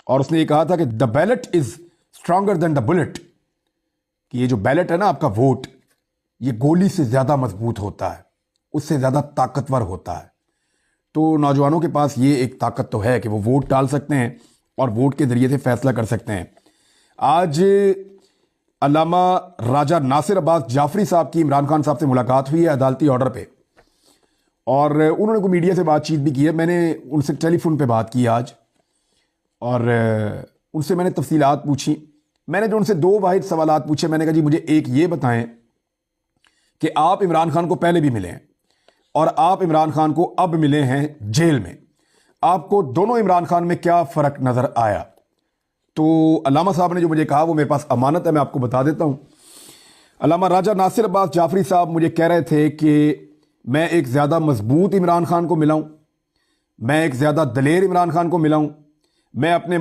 اور اس نے یہ کہا تھا کہ the ballot is stronger than the bullet, کہ یہ جو بیلٹ ہے نا آپ کا ووٹ، یہ گولی سے زیادہ مضبوط ہوتا ہے، اس سے زیادہ طاقتور ہوتا ہے۔ تو نوجوانوں کے پاس یہ ایک طاقت تو ہے کہ وہ ووٹ ڈال سکتے ہیں اور ووٹ کے ذریعے سے فیصلہ کر سکتے ہیں۔ آج علامہ راجہ ناصر عباس جعفری صاحب کی عمران خان صاحب سے ملاقات ہوئی ہے عدالتی آرڈر پہ، اور انہوں نے کوئی میڈیا سے بات چیت بھی کی ہے۔ میں نے ان سے ٹیلی فون پہ بات کی آج، اور ان سے میں نے تفصیلات پوچھی۔ میں نے جو ان سے دو واحد سوالات پوچھے، میں نے کہا جی مجھے ایک یہ بتائیں کہ آپ عمران خان کو پہلے بھی ملے ہیں اور آپ عمران خان کو اب ملے ہیں جیل میں، آپ کو دونوں عمران خان میں کیا فرق نظر آیا؟ تو علامہ صاحب نے جو مجھے کہا وہ میرے پاس امانت ہے، میں آپ کو بتا دیتا ہوں۔ علامہ راجہ ناصر عباس جعفری صاحب مجھے کہہ رہے تھے کہ میں ایک زیادہ مضبوط عمران خان کو ملا ہوں، میں ایک زیادہ دلیر عمران خان کو ملا ہوں، میں اپنے